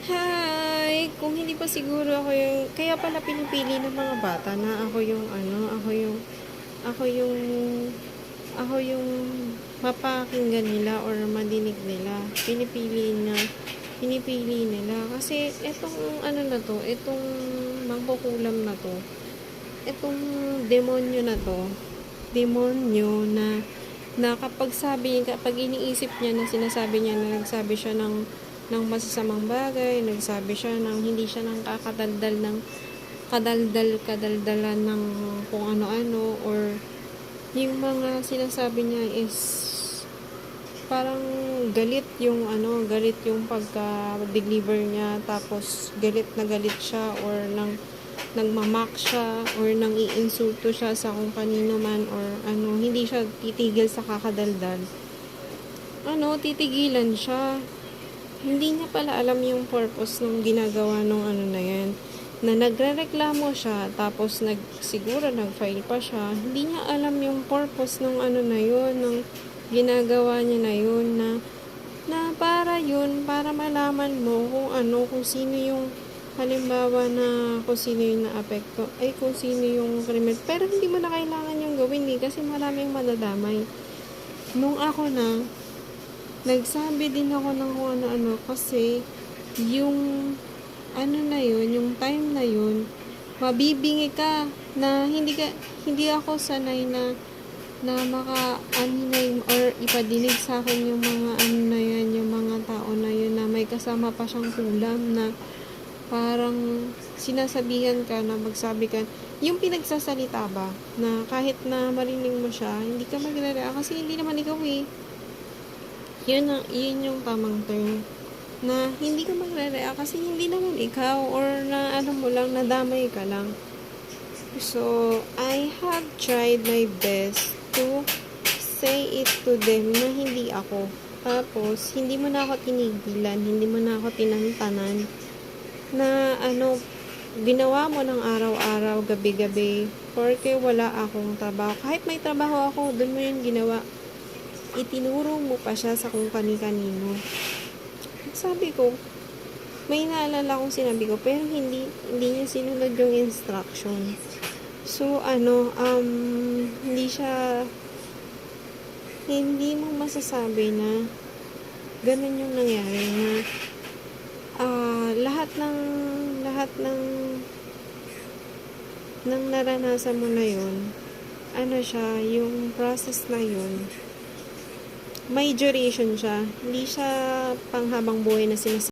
Hi! Kung hindi pa siguro ako yung, kaya pala pinipili ng mga bata na ako yung ako yung, ako yung mapakinggan nila or madinig nila. Pinipili nila. Kasi etong na to, etong mangkukulam na to, etong demonyo na kapag iniisip niya na sinasabi niya na nagsabi siya ng masasamang bagay, nagsabi siya ng hindi siya nang kakadaldal ng kadaldalan ng kung ano-ano, or yung mga sinasabi niya is parang galit yung pagka-deliver niya, tapos galit na galit siya, or nagmamak siya, or nang iinsulto siya sa kung kanino man, or hindi siya titigil sa kakadaldal. Titigilan siya. Hindi niya pala alam yung purpose ng ginagawa nung na yan. Na nagrereklamo siya, tapos siguro nag-file pa siya. Hindi niya alam yung purpose ng na yun, ng ginagawa niya na yun, na para malaman mo kung sino yung, halimbawa na kung sino yung naapekto, kung sino yung krimen. Pero hindi mo na kailangan yung gawin kasi maraming madadamay. Nung ako nagsabi din ako ng kung ano-ano, kasi yung na yun, yung time na yun, mabibingi ka na hindi ako sanay na maka-aninay or ipadinig sa akin yung mga na yan, yung mga tao na yun na may kasama pa siyang kulam, na parang sinasabihan ka na magsabi ka, yung pinagsasalita ba, na kahit na marinig mo siya, hindi ka magre-react kasi hindi naman ikaw yun yung tamang term, na hindi ka magre-react kasi hindi naman ikaw, or na mo lang, nadamay ka lang. So, I have tried my best to say it to them na hindi ako. Tapos, hindi mo na ako tinigilan, hindi mo na ako tinantanan na ginawa mo ng araw-araw, gabi-gabi, porque wala akong trabaho. Kahit may trabaho ako, dun mo yun ginawa. Itinuro mo pa siya sa kung kani-kanino. Sabi ko, may naalala akong sinabi ko, pero hindi niya sinunod yung instruction. So, hindi mo masasabi na ganun yung nangyari, na lahat ng naranasan mo na yun, siya, yung process na yun, may duration siya. Hindi siya panghabang buhay na sinasabi.